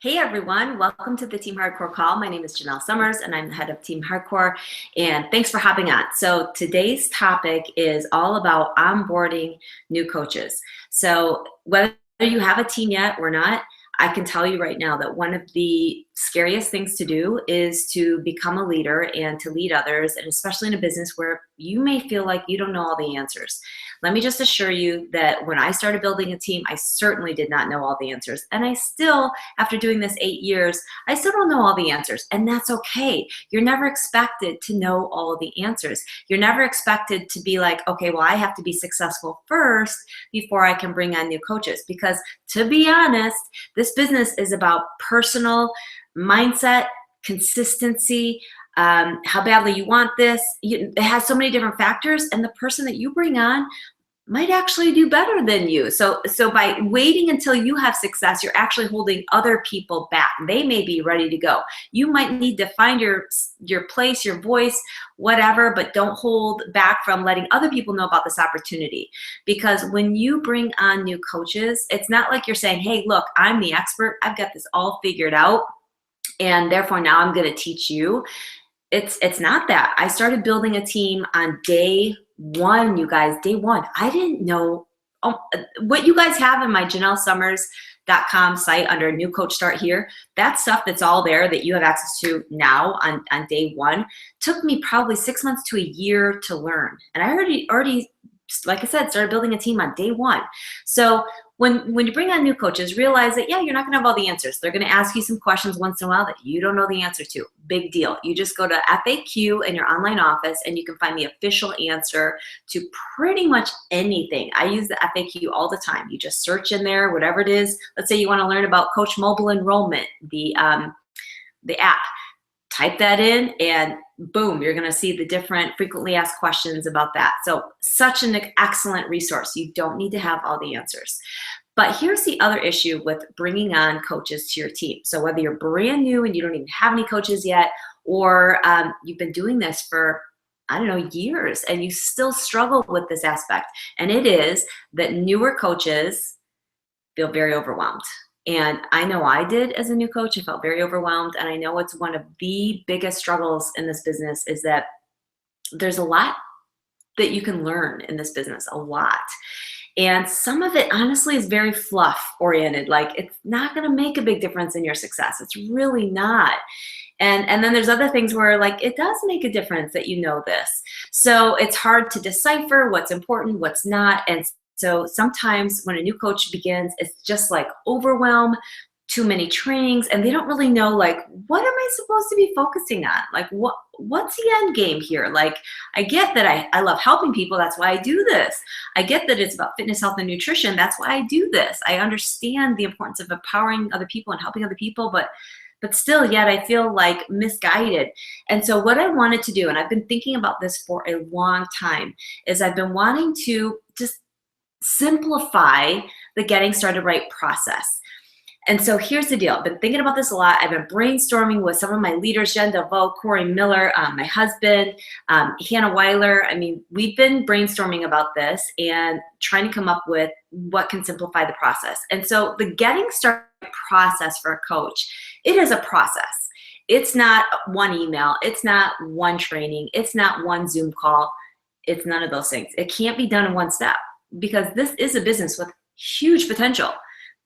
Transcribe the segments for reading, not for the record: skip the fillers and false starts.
Hey everyone, welcome to the Team Hardcore call. My name is Janelle Summers and I'm the head of Team Hardcore, and thanks for hopping on. So today's topic is all about onboarding new coaches. So whether you have a team yet or not, I can tell you right now that one of the scariest things to do is to become a leader and to lead others, and especially in a business where you may feel like you don't know all the answers. Let me just assure you that when I started building a team, I certainly did not know all the answers. And I still, after doing this 8 years, I still don't know all the answers. And that's okay. You're never expected to know all of the answers. You're never expected to be like, okay, well, I have to be successful first before I can bring on new coaches. Because to be honest, this business is about personal mindset, consistency, how badly you want this. It has so many different factors, and the person that you bring on might actually do better than you. So by waiting until you have success, you're actually holding other people back. They may be ready to go. You might need to find your place, your voice, whatever, but don't hold back from letting other people know about this opportunity. Because when you bring on new coaches, it's not like you're saying, hey, look, I'm the expert. I've got this all figured out, and therefore now I'm going to teach you. It's not that. I started building a team on day one, you guys, day one. I didn't know what you guys have in my JanelleSummers.com site under New Coach Start Here. That stuff that's all there that you have access to now on day one took me probably 6 months to a year to learn. And I already, like I said, started building a team on day one. So when you bring on new coaches, realize that, yeah, you're not going to have all the answers. They're going to ask you some questions once in a while that you don't know the answer to. Big deal. You just go to FAQ in your online office and you can find the official answer to pretty much anything. I use the FAQ all the time. You just search in there, whatever it is. Let's say you want to learn about Coach Mobile Enrollment, the app. Type that in and boom, you're going to see the different frequently asked questions about that. So such an excellent resource. You don't need to have all the answers. But here's the other issue with bringing on coaches to your team. So whether you're brand new and you don't even have any coaches yet, or you've been doing this for, I don't know, years, and you still struggle with this aspect. And it is that newer coaches feel very overwhelmed. And I know I did as a new coach. I felt very overwhelmed. And I know it's one of the biggest struggles in this business is that there's a lot that you can learn in this business, a lot. And some of it honestly is very fluff oriented. Like it's not going to make a big difference in your success. It's really not. And then there's other things where like it does make a difference that you know this. So it's hard to decipher what's important, what's not. And so sometimes when a new coach begins, it's just like overwhelm, too many trainings, and they don't really know like, what am I supposed to be focusing on? Like what's the end game here? Like I get that I love helping people. That's why I do this. I get that it's about fitness, health, and nutrition. That's why I do this. I understand the importance of empowering other people and helping other people, but still yet I feel like misguided. And so what I wanted to do, and I've been thinking about this for a long time, is I've been wanting to just simplify the getting started right process. And so here's the deal. I've been thinking about this a lot. I've been brainstorming with some of my leaders, Jen DeVoe, Corey Miller, my husband, Hannah Weiler. I mean, we've been brainstorming about this and trying to come up with what can simplify the process. And so the getting started process for a coach, it is a process. It's not one email. It's not one training. It's not one Zoom call. It's none of those things. It can't be done in one step, because this is a business with huge potential.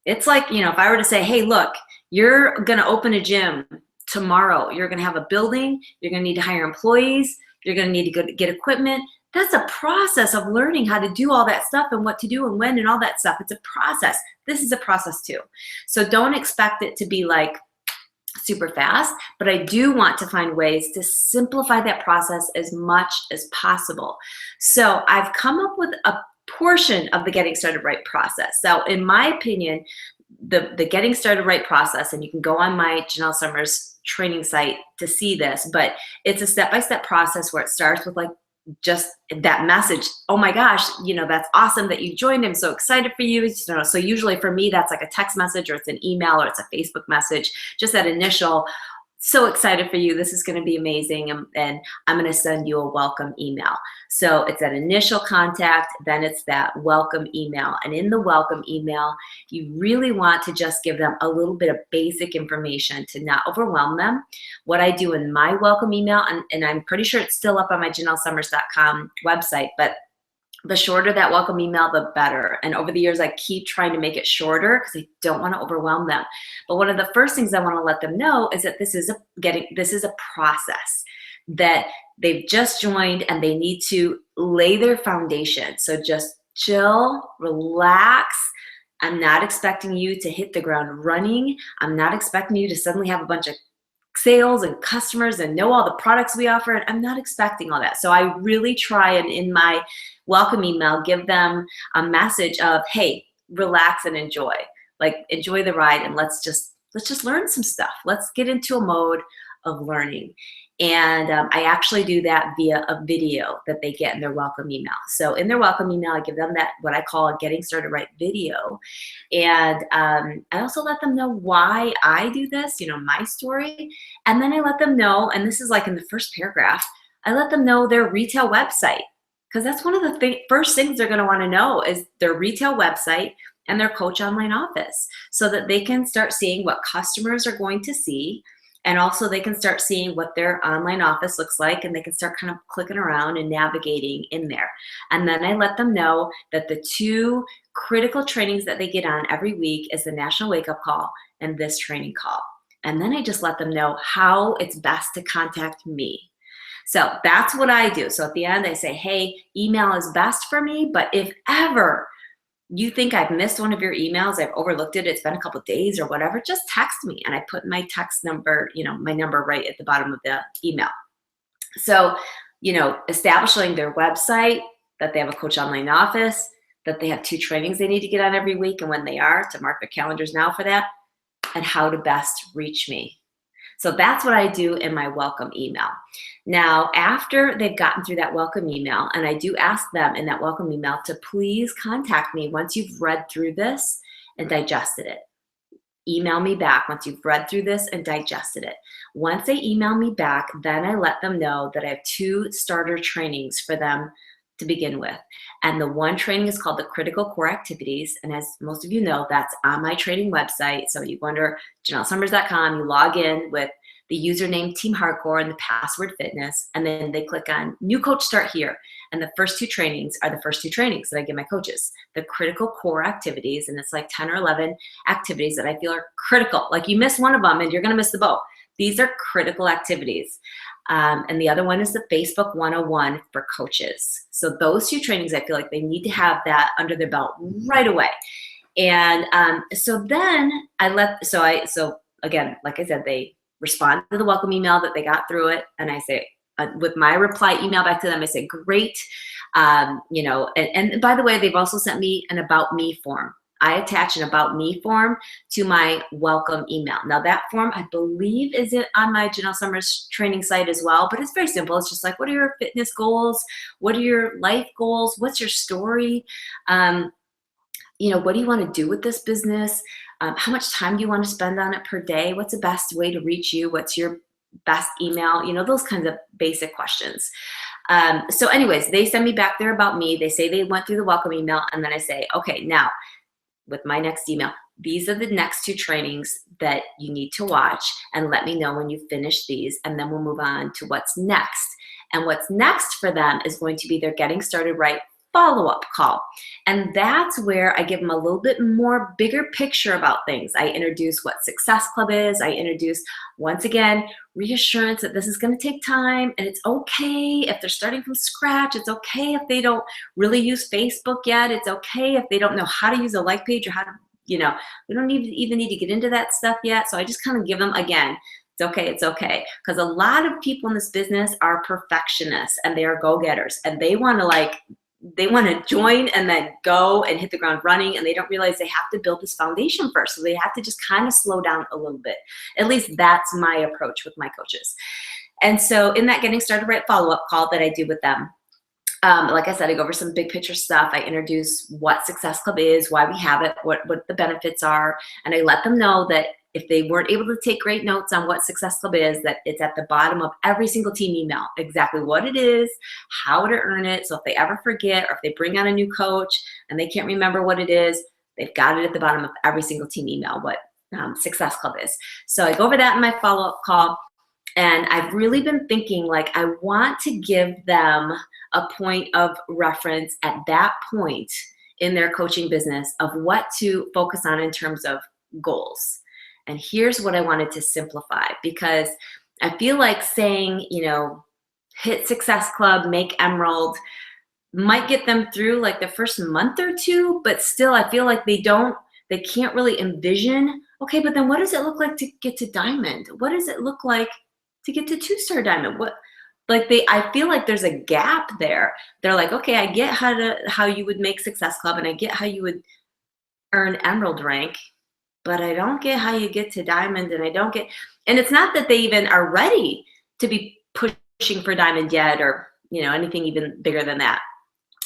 It's like, you know, if I were to say, hey, look, you're going to open a gym tomorrow. You're going to have a building. You're going to need to hire employees. You're going to need to get equipment. That's a process of learning how to do all that stuff and what to do and when and all that stuff. It's a process. This is a process too. So don't expect it to be like super fast, but I do want to find ways to simplify that process as much as possible. So I've come up with a portion of the getting started right process. So in my opinion, the getting started right process, and you can go on my Janelle Summers training site to see this, but it's a step-by-step process where it starts with like just that message. Oh my gosh, you know, that's awesome that you joined. I'm so excited for you. So usually for me, that's like a text message or it's an email or it's a Facebook message, just that initial so excited for you. This is going to be amazing. And I'm going to send you a welcome email. So it's that initial contact, then it's that welcome email. And in the welcome email, you really want to just give them a little bit of basic information to not overwhelm them. What I do in my welcome email, and I'm pretty sure it's still up on my JanelleSummers.com website, but the shorter that welcome email, the better. And over the years, I keep trying to make it shorter because I don't want to overwhelm them. But one of the first things I want to let them know is that this is a process, that they've just joined and they need to lay their foundation. So just chill, relax. I'm not expecting you to hit the ground running. I'm not expecting you to suddenly have a bunch of sales and customers and know all the products we offer. And I'm not expecting all that. So I really try and in my welcome email, give them a message of, hey, relax and enjoy. Like, enjoy the ride, and let's just learn some stuff. Let's get into a mode of learning. And I actually do that via a video that they get in their welcome email. So in their welcome email, I give them that, what I call a getting started right video. And I also let them know why I do this, my story. And then I let them know, and this is like in the first paragraph, I let them know their retail website. Because that's one of the first things they're going to want to know is their retail website and their coach online office, so that they can start seeing what customers are going to see. And also they can start seeing what their online office looks like, and they can start kind of clicking around and navigating in there. And then I let them know that the two critical trainings that they get on every week is the National Wake Up Call and this training call. And then I just let them know how it's best to contact me. So that's what I do. So at the end, I say, hey, email is best for me, but if ever you think I've missed one of your emails, I've overlooked it, it's been a couple of days or whatever, just text me. And I put my text number, my number right at the bottom of the email. So, establishing their website, that they have a coach online office, that they have 2 trainings they need to get on every week and when they are, to mark their calendars now for that, and how to best reach me. So that's what I do in my welcome email. Now, after they've gotten through that welcome email, and I do ask them in that welcome email to please contact me once you've read through this and digested it. Email me back once you've read through this and digested it. Once they email me back, then I let them know that I have 2 starter trainings for them to begin with. And the one training is called the Critical Core Activities. And as most of you know, that's on my training website. So you go under JanelleSummers.com, you log in with the username Team Hardcore and the password fitness, and then they click on New Coach Start Here. And the first 2 trainings are the first 2 trainings that I give my coaches, the Critical Core Activities. And it's like 10 or 11 activities that I feel are critical. Like, you miss one of them and you're going to miss the boat. These are critical activities. And the other one is the Facebook 101 for coaches. So those 2 trainings, I feel like they need to have that under their belt right away. And so then so again, like I said, they respond to the welcome email that they got through it. And I say, with my reply email back to them, I say, great. And by the way, they've also sent me an About Me form. I attach an About Me form to my welcome email. Now that form, I believe, is it on my Janelle Summers training site as well, but it's very simple. It's just like, what are your fitness goals? What are your life goals? What's your story? What do you want to do with this business? How much time do you want to spend on it per day? What's the best way to reach you? What's your best email? Those kinds of basic questions. So anyways, they send me back their About Me. They say they went through the welcome email, and then I say, okay, now, with my next email, these are the next 2 trainings that you need to watch, and let me know when you finish these, and then we'll move on to what's next. And what's next for them is going to be their Getting Started Right follow-up call. And that's where I give them a little bit more bigger picture about things. I introduce what Success Club is. I introduce, once again, reassurance that this is going to take time, and it's okay if they're starting from scratch. It's okay if they don't really use Facebook yet. It's okay if they don't know how to use a like page or how to, we don't even need to get into that stuff yet. So I just kind of give them, again, it's okay, it's okay. Because a lot of people in this business are perfectionists, and they are go-getters, and they want to join and then go and hit the ground running, and they don't realize they have to build this foundation first. So they have to just kind of slow down a little bit. At least that's my approach with my coaches. And so in that Getting Started Right follow-up call that I do with them, like I said, I go over some big picture stuff. I introduce what Success Club is, why we have it, what the benefits are, and I let them know that if they weren't able to take great notes on what Success Club is, that it's at the bottom of every single team email, exactly what it is, how to earn it. So if they ever forget, or if they bring on a new coach and they can't remember what it is, they've got it at the bottom of every single team email, what Success Club is. So I go over that in my follow-up call. And I've really been thinking, like, I want to give them a point of reference at that point in their coaching business of what to focus on in terms of goals. And here's what I wanted to simplify, because I feel like saying, you know, hit Success Club, make Emerald, might get them through like the first month or two, but still I feel like they can't really envision, okay, but then what does it look like to get to Diamond? What does it look like to get to 2-star Diamond? I feel like there's a gap there. They're like, okay, I get how you would make Success Club, and I get how you would earn Emerald rank, but I don't get how you get to Diamond, and and it's not that they even are ready to be pushing for Diamond yet, or, you know, anything even bigger than that.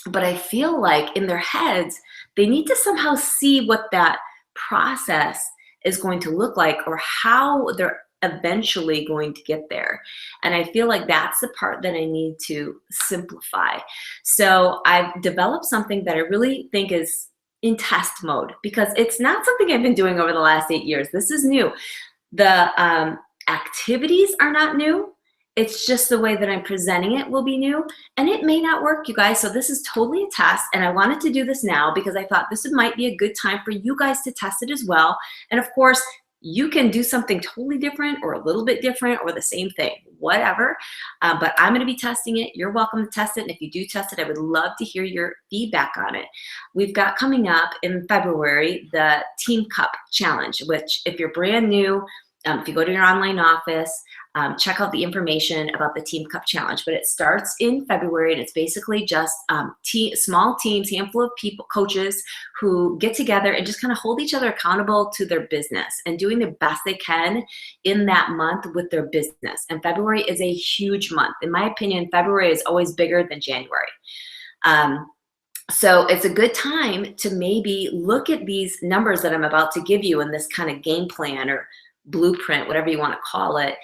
But I feel like in their heads, they need to somehow see what that process is going to look like, or how they're eventually going to get there. And I feel like that's the part that I need to simplify. So I've developed something that I really think is in test mode, because it's not something I've been doing over the last 8 years. This is new. The activities are not new. It's just the way that I'm presenting it will be new, and it may not work, you guys. So this is totally a test, and I wanted to do this now because I thought this might be a good time for you guys to test it as well. And of course, you can do something totally different, or a little bit different, or the same thing, whatever. But I'm going to be testing it. You're welcome to test it. And if you do test it, I would love to hear your feedback on it. We've got coming up in February the Team Cup Challenge, which if you're brand new, if you go to your online office, check out the information about the Team Cup Challenge. But it starts in February, and it's basically just small teams, handful of people, coaches, who get together and just kind of hold each other accountable to their business and doing the best they can in that month with their business. And February is a huge month. In my opinion, February is always bigger than January. So it's a good time to maybe look at these numbers that I'm about to give you in this kind of game plan or blueprint, whatever you want to call it.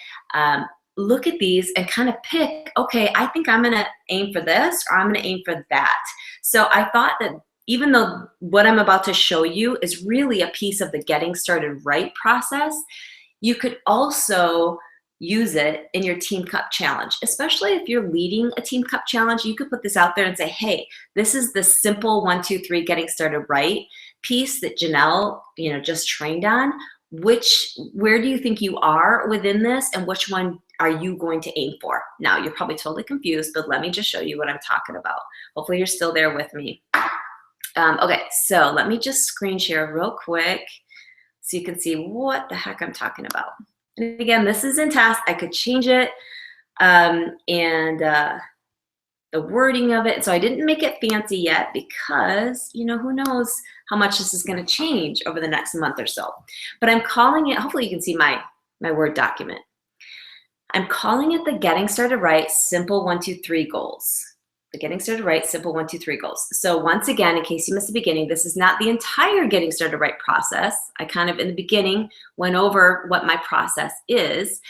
Look at these and kind of pick, okay, I think I'm going to aim for this, or I'm going to aim for that. So I thought that even though what I'm about to show you is really a piece of the getting started right process, you could also use it in your Team Cup Challenge. Especially if you're leading a Team Cup Challenge, you could put this out there and say, hey, this is the simple 1, 2, 3 getting started right piece that Janelle, just trained on. Where do you think you are within this, and which one are you going to aim for? Now, you're probably totally confused, but let me just show you what I'm talking about. Hopefully you're still there with me. Okay, so let me just screen share real quick so you can see what the heck I'm talking about. And again, this is in test. I could change it the wording of it. So I didn't make it fancy yet because, who knows how much this is going to change over the next month or so. But I'm calling it, hopefully you can see my Word document. I'm calling it the Getting Started Right Simple 1, 2, 3 Goals. The Getting Started Right Simple 1, 2, 3 Goals. So once again, in case you missed the beginning, this is not the entire Getting Started Right process. I kind of in the beginning went over what my process is,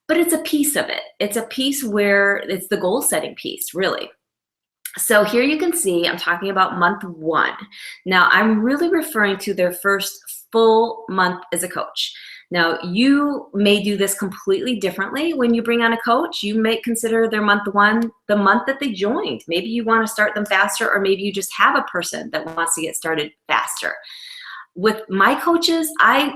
but it's a piece of it. It's a piece where it's the goal setting piece, really. So here you can see I'm talking about month 1. Now I'm really referring to their first full month as a coach. Now you may do this completely differently when you bring on a coach. You may consider their month 1 the month that they joined. Maybe you want to start them faster, or maybe you just have a person that wants to get started faster. With my coaches, like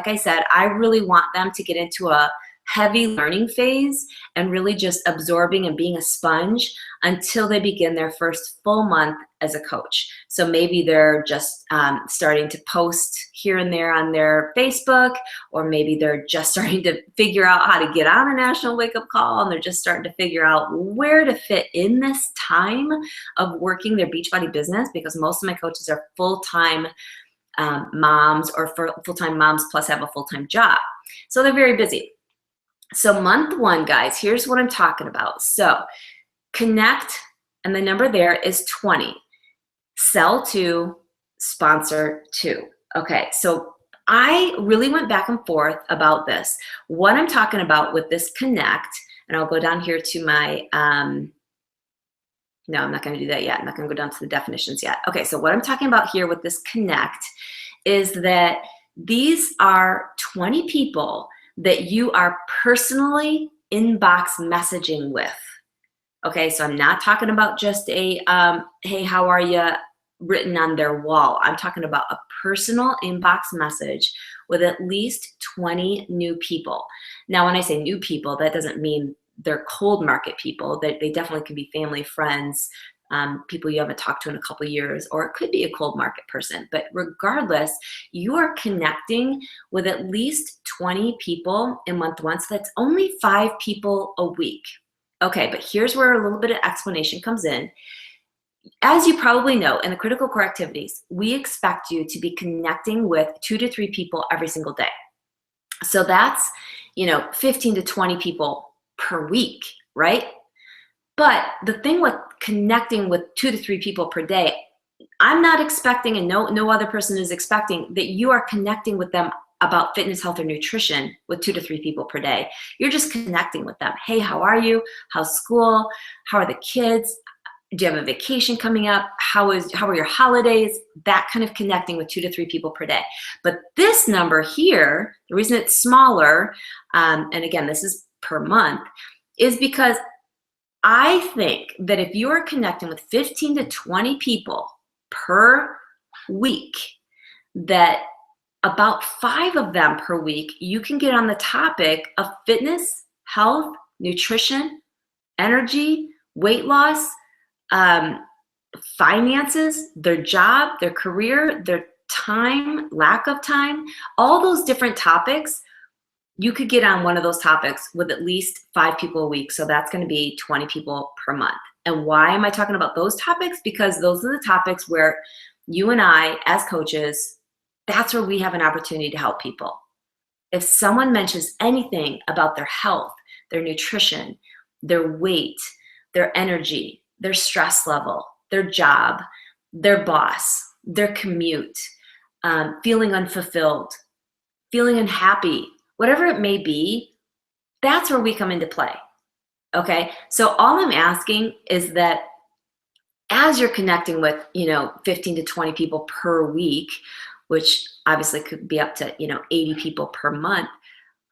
I said, I really want them to get into a heavy learning phase and really just absorbing and being a sponge until they begin their first full month as a coach. So maybe they're just starting to post here and there on their Facebook, or maybe they're just starting to figure out how to get on a national wake-up call, and they're just starting to figure out where to fit in this time of working their Beachbody business, because most of my coaches are full-time moms, or full-time moms plus have a full-time job. So they're very busy. So month 1, guys, here's what I'm talking about. So connect, and the number there is 20. Sell to, sponsor to. Okay, so I really went back and forth about this. What I'm talking about with this connect, and I'll go down here to my, no, I'm not going to do that yet. I'm not going to go down to the definitions yet. Okay, so what I'm talking about here with this connect is that these are 20 people that you are personally inbox messaging with. Okay, so I'm not talking about just a, hey, how are you, written on their wall. I'm talking about a personal inbox message with at least 20 new people. Now, when I say new people, that doesn't mean they're cold market people. They definitely can be family, friends, people you haven't talked to in a couple years, or it could be a cold market person. But regardless, you are connecting with at least 20 people in month one. So that's only 5 people a week. Okay, but here's where a little bit of explanation comes in. As you probably know, in the critical core activities, we expect you to be connecting with 2 to 3 people every single day. So that's, 15 to 20 people per week, right? But the thing with connecting with 2 to 3 people per day, I'm not expecting, and no other person is expecting, that you are connecting with them about fitness, health, or nutrition with 2 to 3 people per day. You're just connecting with them. Hey, how are you? How's school? How are the kids? Do you have a vacation coming up? How are your holidays? That kind of connecting with 2 to 3 people per day. But this number here, the reason it's smaller, and again, this is per month, is because I think that if you are connecting with 15 to 20 people per week, that about 5 of them per week, you can get on the topic of fitness, health, nutrition, energy, weight loss, finances, their job, their career, their time, lack of time, all those different topics. You could get on one of those topics with at least 5 people a week. So that's going to be 20 people per month. And why am I talking about those topics? Because those are the topics where you and I, as coaches, that's where we have an opportunity to help people. If someone mentions anything about their health, their nutrition, their weight, their energy, their stress level, their job, their boss, their commute, feeling unfulfilled, feeling unhappy, whatever it may be, that's where we come into play. Okay, so all I'm asking is that as you're connecting with 15 to 20 people per week, which obviously could be up to 80 people per month,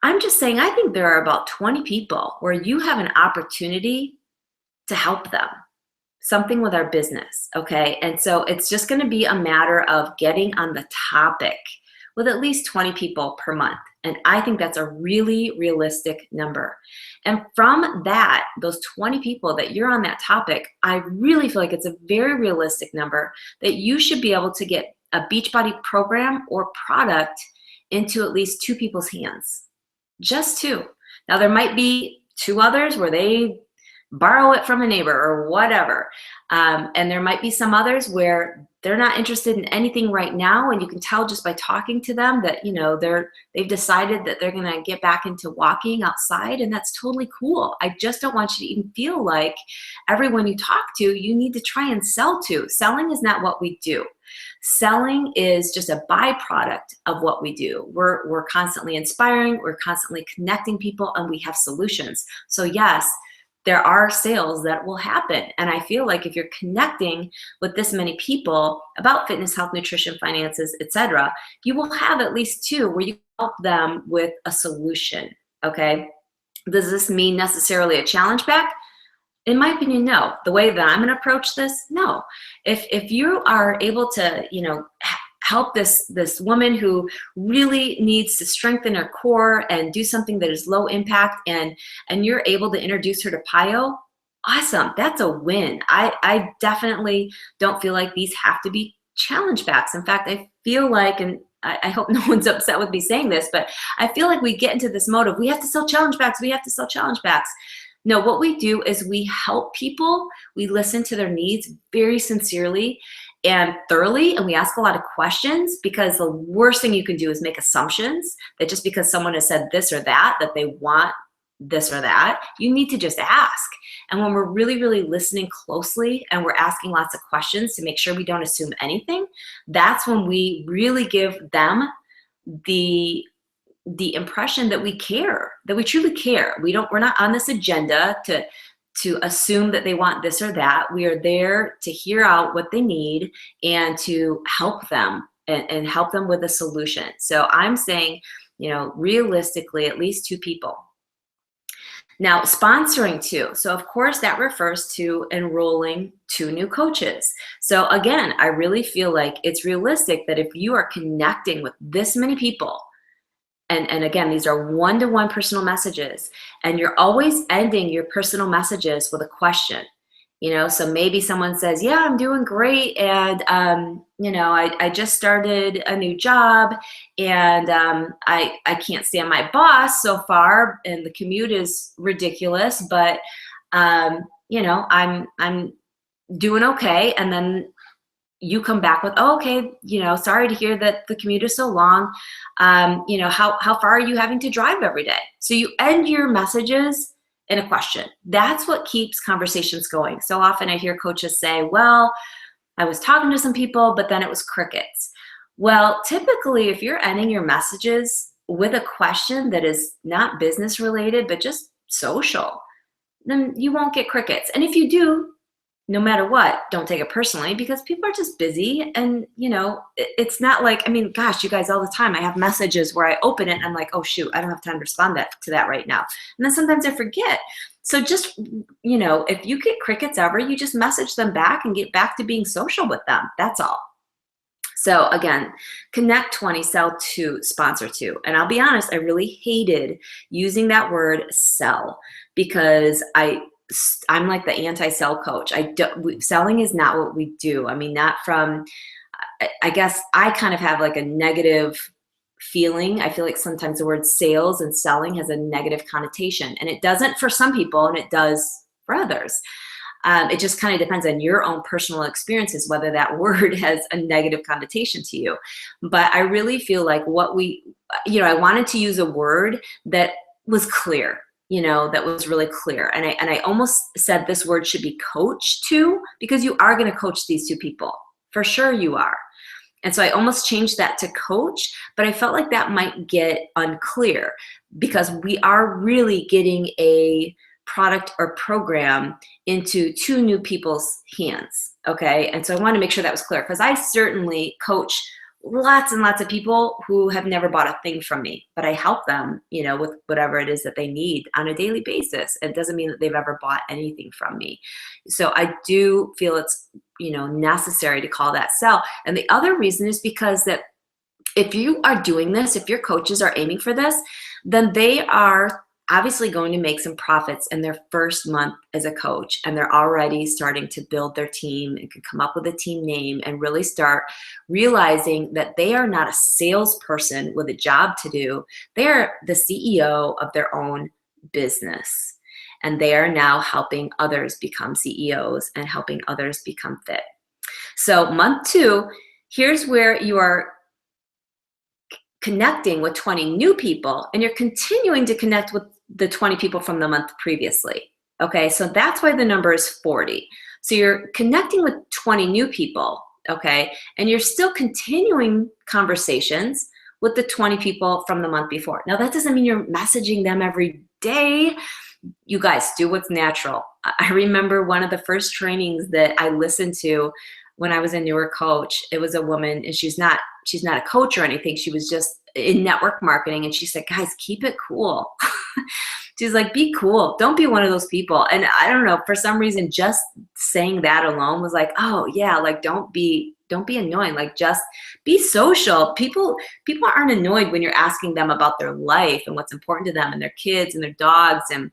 I'm just saying I think there are about 20 people where you have an opportunity to help them, something with our business. Okay, and so it's just going to be a matter of getting on the topic with at least 20 people per month. And I think that's a really realistic number. And from that, those 20 people that you're on that topic, I really feel like it's a very realistic number that you should be able to get a Beachbody program or product into at least 2 people's hands. Just 2. Now, there might be 2 others where they borrow it from a neighbor or whatever. And there might be some others where they're not interested in anything right now, and you can tell just by talking to them that they've decided that they're going to get back into walking outside, and that's totally cool. I just don't want you to even feel like everyone you talk to you need to try and sell to. Selling is not what we do. Selling is just a byproduct of what we do. We're constantly inspiring, we're constantly connecting people, and we have solutions. So yes, there are sales that will happen. And I feel like if you're connecting with this many people about fitness, health, nutrition, finances, etc., you will have at least 2 where you help them with a solution. Okay. Does this mean necessarily a challenge pack? In my opinion, no. The way that I'm going to approach this, no. If you are able to, help this woman who really needs to strengthen her core and do something that is low impact, and you're able to introduce her to PIO, awesome. That's a win. I definitely don't feel like these have to be challenge packs. In fact, I feel like, and I hope no one's upset with me saying this, but I feel like we get into this mode of we have to sell challenge packs, we have to sell challenge packs. No, what we do is we help people, we listen to their needs very sincerely and thoroughly, and we ask a lot of questions, because the worst thing you can do is make assumptions that just because someone has said this or that they want this or that. You need to just ask. And when we're really, really listening closely and we're asking lots of questions to make sure we don't assume anything, that's when we really give them the impression that we care, that we truly care. We're not on this agenda to assume that they want this or that. We are there to hear out what they need and to help them and help them with a solution. So I'm saying, realistically, at least 2 people. Now, sponsoring 2. So of course that refers to enrolling 2 new coaches. So again, I really feel like it's realistic that if you are connecting with this many people, and again, these are one-to-one personal messages, and you're always ending your personal messages with a question. So maybe someone says, yeah, I'm doing great, and I just started a new job, and I can't stand my boss so far, and the commute is ridiculous, but I'm doing okay. And then you come back with, oh, okay, sorry to hear that the commute is so long. How far are you having to drive every day? So you end your messages in a question. That's what keeps conversations going. So often I hear coaches say, well, I was talking to some people, but then it was crickets. Well, typically, if you're ending your messages with a question that is not business related, but just social, then you won't get crickets. And if you do, no matter what, don't take it personally, because people are just busy. And, it's not like, gosh, you guys, all the time, I have messages where I open it and I'm like, oh, shoot, I don't have time to respond to that right now. And then sometimes I forget. So just, if you get crickets ever, you just message them back and get back to being social with them. That's all. So again, connect 20, sell 2, sponsor 2. And I'll be honest, I really hated using that word sell, because I'm like the anti-sell coach. Selling is not what we do. Not from, I guess I kind of have like a negative feeling. I feel like sometimes the word sales and selling has a negative connotation, and it doesn't for some people, and it does for others. It just kind of depends on your own personal experiences, whether that word has a negative connotation to you. But I really feel like I wanted to use a word that was clear. That was really clear. And I almost said this word should be coach too, because you are going to coach these 2 people. For sure you are. And so I almost changed that to coach, but I felt like that might get unclear, because we are really getting a product or program into 2 new people's hands. Okay. And so I want to make sure that was clear, because I certainly coach lots and lots of people who have never bought a thing from me, but I help them, with whatever it is that they need on a daily basis. It doesn't mean that they've ever bought anything from me. So I do feel it's, necessary to call that sell. And the other reason is because that if you are doing this, if your coaches are aiming for this, then they are obviously going to make some profits in their first month as a coach, and they're already starting to build their team and can come up with a team name and really start realizing that they are not a salesperson with a job to do. They are the CEO of their own business, and they are now helping others become CEOs and helping others become fit. So month 2, here's where you are connecting with 20 new people, and you're continuing to connect with the 20 people from the month previously. Okay, so that's why the number is 40. So you're connecting with 20 new people, okay, and you're still continuing conversations with the 20 people from the month before. Now, that doesn't mean you're messaging them every day. You guys, do what's natural. I remember one of the first trainings that I listened to when I was a newer coach. It was a woman, and she's not a coach or anything. She was just in network marketing, and she said, guys, keep it cool. She's like, be cool. Don't be one of those people. And I don't know, for some reason, just saying that alone was like, oh yeah, like don't be annoying. Like just be social. People aren't annoyed when you're asking them about their life and what's important to them and their kids and their dogs and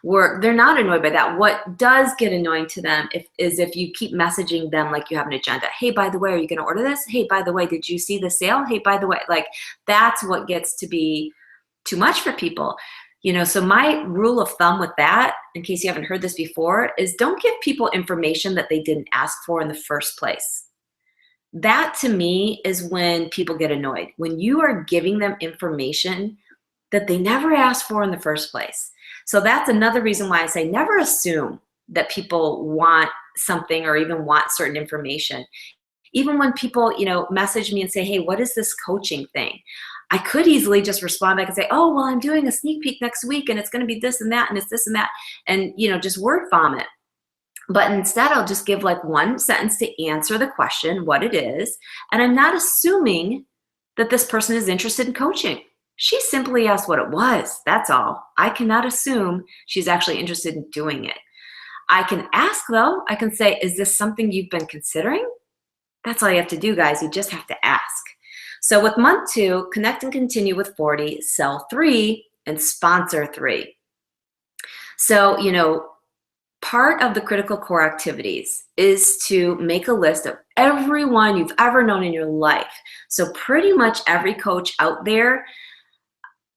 work. They're not annoyed by that. What does get annoying to them is if you keep messaging them like you have an agenda. Hey, by the way, are you going to order this? Hey, by the way, did you see the sale? Hey, by the way, like that's what gets to be too much for people. So my rule of thumb with that, in case you haven't heard this before, is don't give people information that they didn't ask for in the first place. That to me is when people get annoyed. When you are giving them information that they never asked for in the first place. So that's another reason why I say never assume that people want something or even want certain information. Even when people, message me and say, hey, what is this coaching thing? I could easily just respond back and say, oh, well, I'm doing a sneak peek next week and it's going to be this and that and it's this and that, and, just word vomit. But instead, I'll just give like one sentence to answer the question, what it is. And I'm not assuming that this person is interested in coaching. She simply asked what it was. That's all. I cannot assume she's actually interested in doing it. I can ask though. I can say, is this something you've been considering? That's all you have to do, guys. You just have to ask. So with month 2, connect and continue with 40, sell 3, and sponsor 3. So, part of the critical core activities is to make a list of everyone you've ever known in your life. So pretty much every coach out there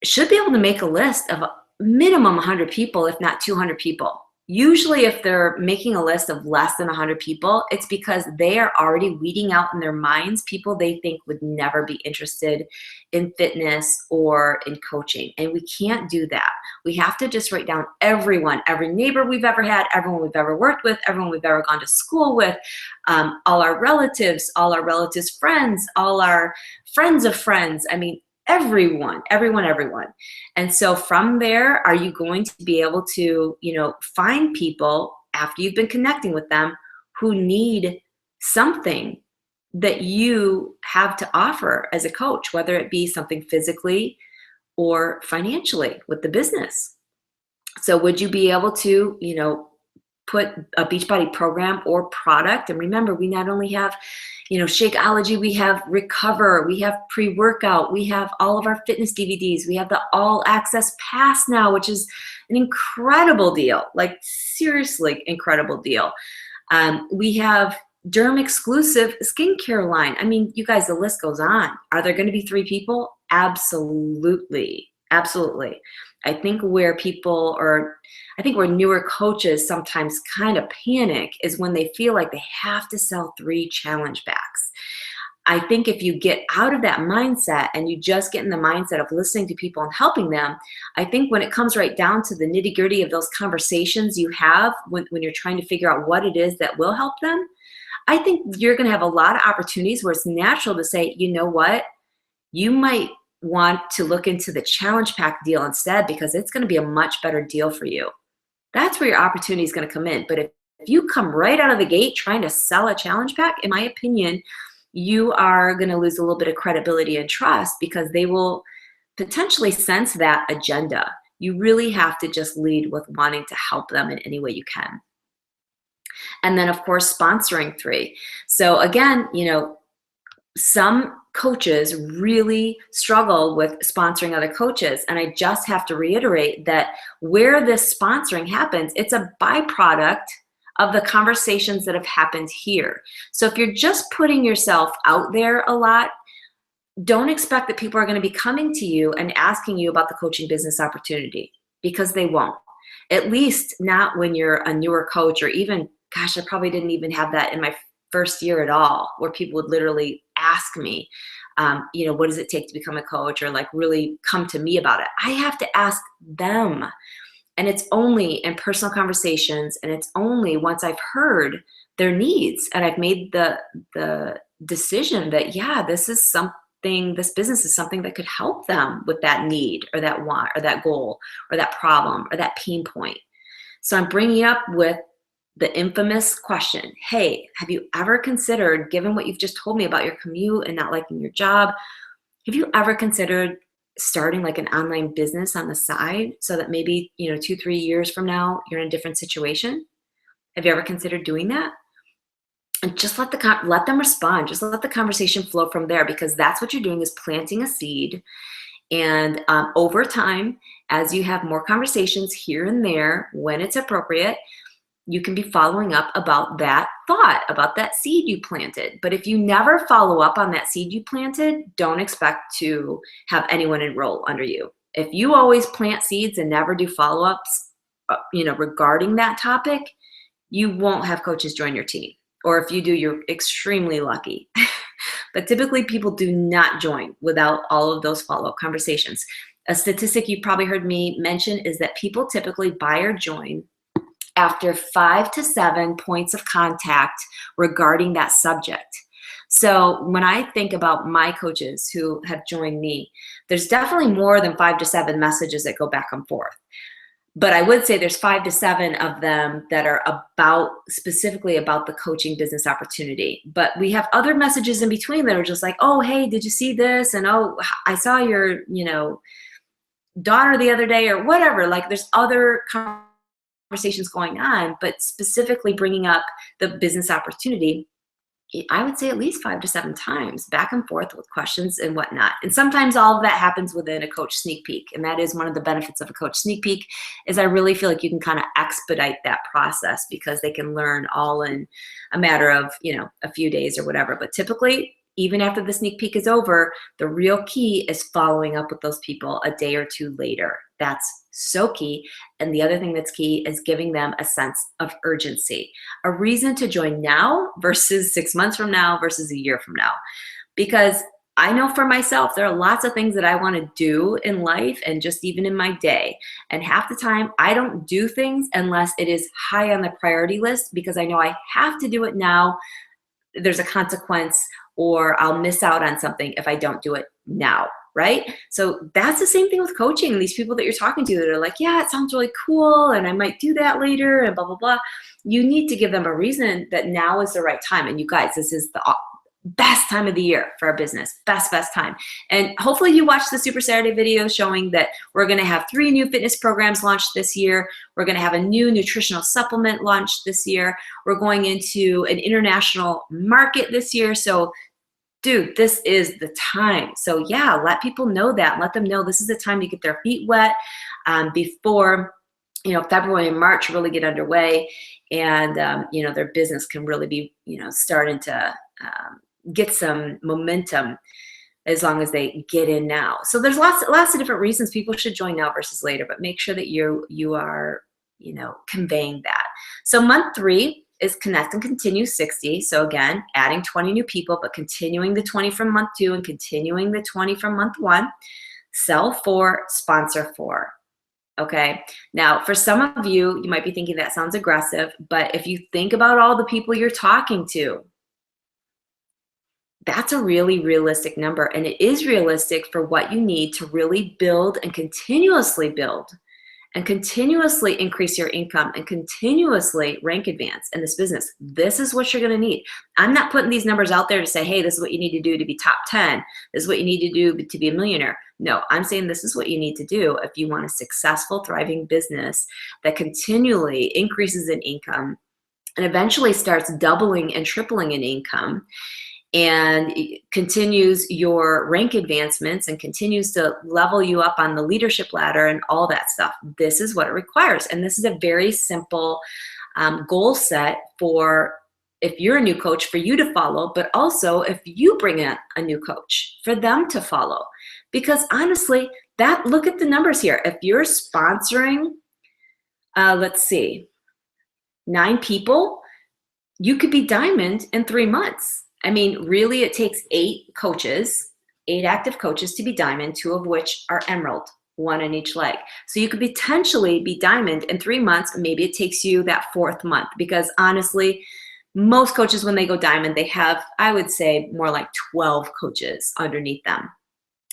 should be able to make a list of minimum 100 people, if not 200 people. Usually if they're making a list of less than 100 people, it's because they are already weeding out in their minds people they think would never be interested in fitness or in coaching. And we can't do that. We have to just write down everyone, every neighbor we've ever had, everyone we've ever worked with, everyone we've ever gone to school with, all our relatives' friends, all our friends of friends. I mean, everyone. And so from there, are you going to be able to, find people after you've been connecting with them who need something that you have to offer as a coach, whether it be something physically or financially with the business. So would you be able to, put a Beachbody program or product? And remember, we not only have Shakeology, we have Recover, we have pre-workout, we have all of our fitness DVDs, we have the All Access Pass now, which is an incredible deal, like seriously incredible deal. We have derm exclusive skincare line. I mean, you guys, the list goes on. Are there going to be 3 people? Absolutely. I think where newer coaches sometimes kind of panic is when they feel like they have to sell 3 challenge packs. I think if you get out of that mindset and you just get in the mindset of listening to people and helping them, I think when it comes right down to the nitty-gritty of those conversations you have when you're trying to figure out what it is that will help them, I think you're going to have a lot of opportunities where it's natural to say, you know what, you might want to look into the challenge pack deal instead because it's going to be a much better deal for you. That's where your opportunity is going to come in. But if you come right out of the gate trying to sell a challenge pack, in my opinion, you are going to lose a little bit of credibility and trust because they will potentially sense that agenda. You really have to just lead with wanting to help them in any way you can. And then, of course, sponsoring 3. So again, some coaches really struggle with sponsoring other coaches. And I just have to reiterate that where this sponsoring happens, it's a byproduct of the conversations that have happened here. So if you're just putting yourself out there a lot, don't expect that people are going to be coming to you and asking you about the coaching business opportunity, because they won't. At least not when you're a newer coach, or even, gosh, I probably didn't even have that in my first year at all, where people would literally ask me, what does it take to become a coach, or like really come to me about it. I have to ask them. And it's only in personal conversations, and it's only once I've heard their needs and I've made the decision that, yeah, this business is something that could help them with that need or that want or that goal or that problem or that pain point. So I'm bringing up with the infamous question, hey, have you ever considered, given what you've just told me about your commute and not liking your job, have you ever considered starting like an online business on the side so that maybe, 2-3 years from now, you're in a different situation? Have you ever considered doing that? And just let them respond. Just let the conversation flow from there, because that's what you're doing, is planting a seed. And over time, as you have more conversations here and there, when it's appropriate, you can be following up about that thought, about that seed you planted. But if you never follow up on that seed you planted, don't expect to have anyone enroll under you. If you always plant seeds and never do follow-ups, regarding that topic, you won't have coaches join your team. Or if you do, you're extremely lucky. But typically people do not join without all of those follow-up conversations. A statistic you probably heard me mention is that people typically buy or join after 5 to 7 points of contact regarding that subject. So when I think about my coaches who have joined me, there's definitely more than 5 to 7 messages that go back and forth. But I would say there's 5 to 7 of them that are specifically about the coaching business opportunity. But we have other messages in between that are just like, oh, hey, did you see this? And oh, I saw your, daughter the other day or whatever. Like there's other conversations going on, but specifically bringing up the business opportunity, I would say at least 5 to 7 times back and forth with questions and whatnot. And sometimes all of that happens within a coach sneak peek. And that is one of the benefits of a coach sneak peek is I really feel like you can kind of expedite that process because they can learn all in a matter of, a few days or whatever. But typically, even after the sneak peek is over, the real key is following up with those people a day or two later. That's so key. And the other thing that's key is giving them a sense of urgency, a reason to join now versus 6 months from now versus a year from now. Because I know for myself, there are lots of things that I want to do in life and just even in my day. And half the time, I don't do things unless it is high on the priority list because I know I have to do it now. There's a consequence or I'll miss out on something if I don't do it now, right? So that's the same thing with coaching. These people that you're talking to that are like, yeah, it sounds really cool and I might do that later and blah, blah, blah. You need to give them a reason that now is the right time. And you guys, this is the best time of the year for our business, best time. And hopefully you watched the Super Saturday video showing that we're going to have 3 new fitness programs launched this year. We're going to have a new nutritional supplement launched this year. We're going into an international market this year. So dude, this is the time. So yeah, let people know that. Let them know this is the time to get their feet wet before, February and March really get underway and, their business can really be, starting to get some momentum as long as they get in now. So there's lots of different reasons people should join now versus later, but make sure that you are, conveying that. So month 3 is connect and continue 60. So again, adding 20 new people, but continuing the 20 from month 2 and continuing the 20 from month 1. Sell 4, sponsor 4. Okay. Now, for some of you, you might be thinking that sounds aggressive, but if you think about all the people you're talking to, that's a really realistic number. And it is realistic for what you need to really build and continuously build and continuously increase your income and continuously rank advance in this business. This is what you're going to need. I'm not putting these numbers out there to say, hey, this is what you need to do to be top 10. This is what you need to do to be a millionaire. No, I'm saying this is what you need to do if you want a successful, thriving business that continually increases in income and eventually starts doubling and tripling in income and continues your rank advancements and continues to level you up on the leadership ladder and all that stuff. This is what it requires. And this is a very simple goal set for if you're a new coach for you to follow, but also if you bring in a new coach for them to follow. Because honestly, look at the numbers here. If you're sponsoring, let's see, 9 people, you could be diamond in 3 months. I mean, really, it takes 8 active coaches to be diamond, 2 of which are emerald, 1 in each leg. So you could potentially be diamond in 3 months. Maybe it takes you that 4th month because honestly, most coaches, when they go diamond, they have, I would say, more like 12 coaches underneath them.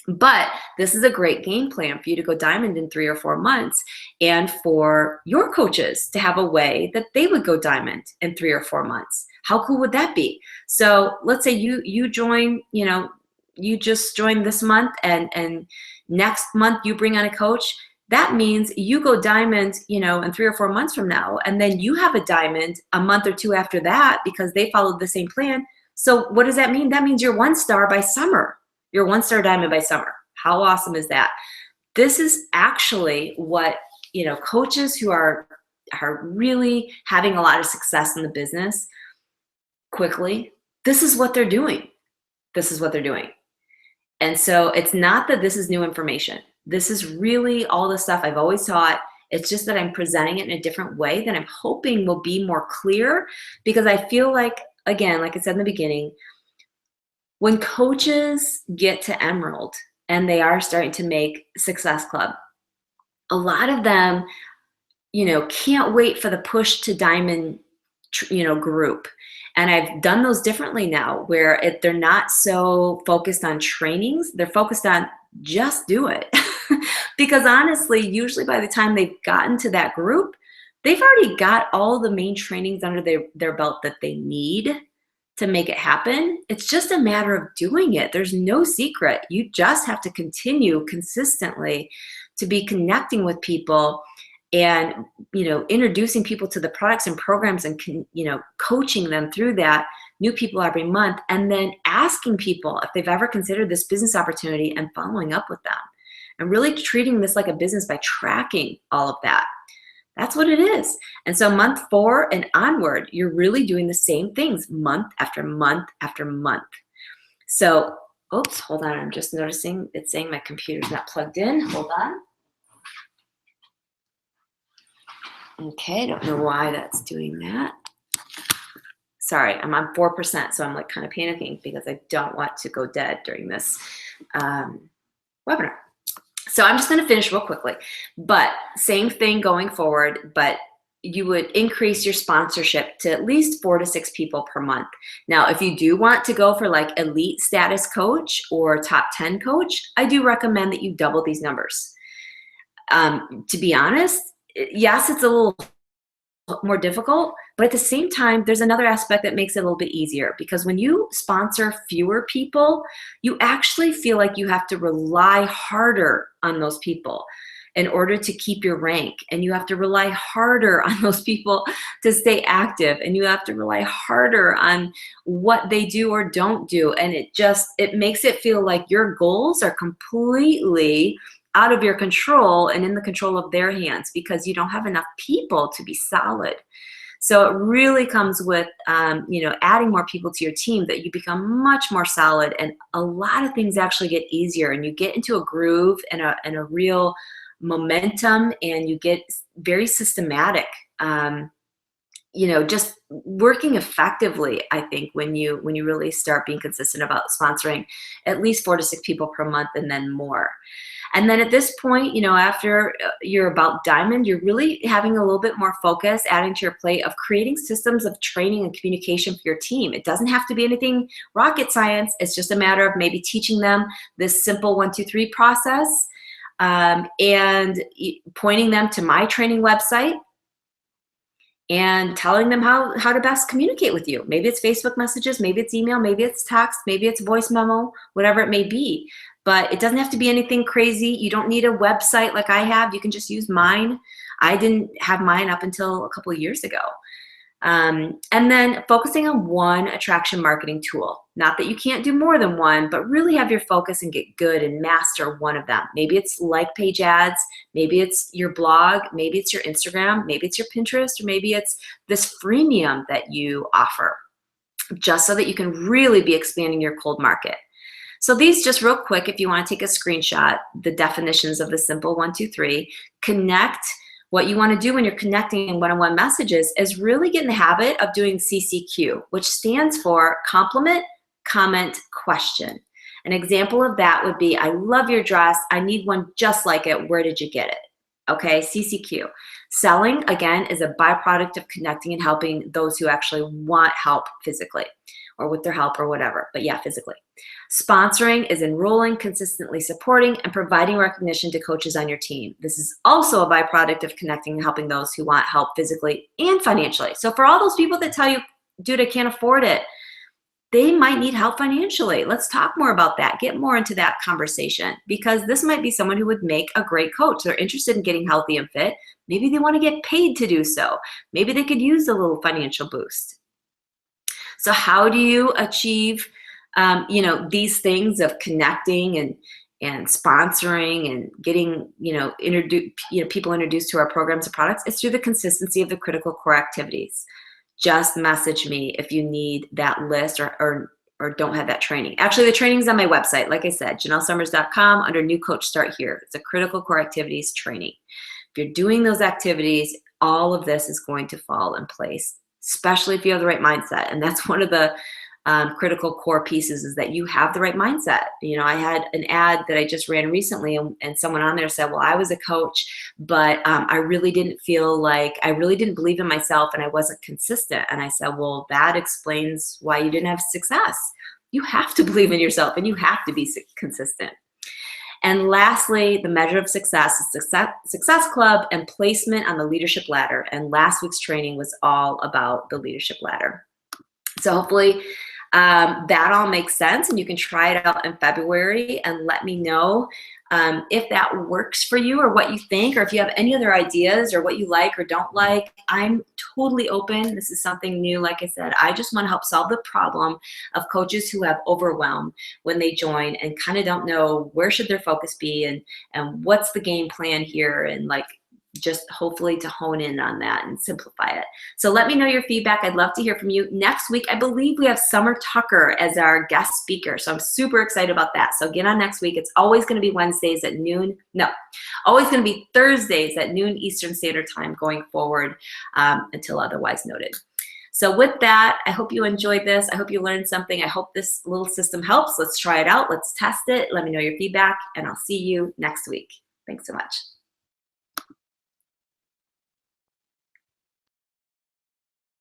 But this is a great game plan for you to go diamond in 3 or 4 months and for your coaches to have a way that they would go diamond in 3 or 4 months. How cool would that be? So let's say you join, you just joined this month and next month you bring on a coach. That means you go diamond, in 3 or 4 months from now, and then you have a diamond a month or 2 after that because they followed the same plan. So what does that mean? That means you're 1-star by summer. You're 1-star diamond by summer. How awesome is that? This is actually what, coaches who are really having a lot of success in the business quickly, this is what they're doing. This is what they're doing. And so it's not that this is new information. This is really all the stuff I've always taught. It's just that I'm presenting it in a different way that I'm hoping will be more clear because I feel like, again, like I said in the beginning, when coaches get to Emerald and they are starting to make Success Club, a lot of them, can't wait for the push to Diamond group. And I've done those differently now, where they're not so focused on trainings. They're focused on just do it. Because honestly, usually by the time they've gotten to that group, they've already got all the main trainings under their belt that they need to make it happen. It's just a matter of doing it. There's no secret. You just have to continue consistently to be connecting with people and, introducing people to the products and programs and, coaching them through that, new people every month, and then asking people if they've ever considered this business opportunity and following up with them, and really treating this like a business by tracking all of that. That's what it is. And so month 4 and onward, you're really doing the same things month after month after month. So, oops, hold on. I'm just noticing it's saying my computer's not plugged in. Hold on. Okay, I don't know why that's doing that. Sorry, I'm on 4%, so I'm like kind of panicking because I don't want to go dead during this webinar. So I'm just going to finish real quickly, but same thing going forward, but you would increase your sponsorship to at least 4 to 6 people per month. Now, if you do want to go for like elite status coach or top 10 coach, I do recommend that you double these numbers. To be honest, yes, it's a little more difficult, but at the same time, there's another aspect that makes it a little bit easier, because when you sponsor fewer people, you actually feel like you have to rely harder on those people in order to keep your rank, and you have to rely harder on those people to stay active, and you have to rely harder on what they do or don't do, and it makes it feel like your goals are completely out of your control and in the control of their hands, because you don't have enough people to be solid. So it really comes with, adding more people to your team, that you become much more solid, and a lot of things actually get easier, and you get into a groove and a real momentum, and you get very systematic. Just working effectively, I think, when you really start being consistent about sponsoring at least 4 to 6 people per month, and then more. And then at this point, after you're about diamond, you're really having a little bit more focus, adding to your plate of creating systems of training and communication for your team. It doesn't have to be anything rocket science. It's just a matter of maybe teaching them this simple 1, 2, 3 process, and pointing them to my training website and telling them how to best communicate with you. Maybe it's Facebook messages, maybe it's email, maybe it's text, maybe it's voice memo, whatever it may be. But it doesn't have to be anything crazy. You don't need a website like I have. You can just use mine. I didn't have mine up until a couple of years ago. And then focusing on one attraction marketing tool. Not that you can't do more than one, but really have your focus and get good and master one of them. Maybe it's like page ads, maybe it's your blog, maybe it's your Instagram, maybe it's your Pinterest, or maybe it's this freemium that you offer, just so that you can really be expanding your cold market. So these, just real quick, if you want to take a screenshot, the definitions of the simple 1, 2, 3, connect. What you want to do when you're connecting in one-on-one messages is really get in the habit of doing CCQ, which stands for compliment, comment, question. An example of that would be, I love your dress. I need one just like it. Where did you get it? Okay, CCQ. Selling, again, is a byproduct of connecting and helping those who actually want help physically, or with their help or whatever, but yeah, physically. Sponsoring is enrolling, consistently supporting, and providing recognition to coaches on your team. This is also a byproduct of connecting and helping those who want help physically and financially. So for all those people that tell you, dude, I can't afford it, they might need help financially. Let's talk more about that. Get more into that conversation, because this might be someone who would make a great coach. They're interested in getting healthy and fit. Maybe they want to get paid to do so. Maybe they could use a little financial boost. So how do you achieve, these things of connecting and sponsoring and getting, people introduced to our programs and products? It's through the consistency of the critical core activities. Just message me if you need that list or don't have that training. Actually, the training's on my website. Like I said, JanelleSummers.com, under New Coach, Start Here. It's a critical core activities training. If you're doing those activities, all of this is going to fall in place, especially if you have the right mindset. And that's one of the critical core pieces is that you have the right mindset. You know, I had an ad that I just ran recently, and someone on there said, well, I was a coach, but I really didn't believe in myself, and I wasn't consistent. And I said, well, that explains why you didn't have success. You have to believe in yourself, and you have to be consistent. And lastly, the measure of success is Success Club and placement on the leadership ladder. And last week's training was all about the leadership ladder. So hopefully that all makes sense, and you can try it out in February and let me know if that works for you or what you think, or if you have any other ideas or what you like or don't like. I'm totally open. This is something new. Like I said, I just want to help solve the problem of coaches who have overwhelm when they join and kind of don't know where should their focus be and what's the game plan here, and like just hopefully to hone in on that and simplify it. So let me know your feedback. I'd love to hear from you. Next week, I believe we have Summer Tucker as our guest speaker. So I'm super excited about that. So get on next week. It's always going to be Wednesdays at noon. No, always going to be Thursdays at noon Eastern Standard Time going forward until otherwise noted. So with that, I hope you enjoyed this. I hope you learned something. I hope this little system helps. Let's try it out. Let's test it. Let me know your feedback, and I'll see you next week. Thanks so much.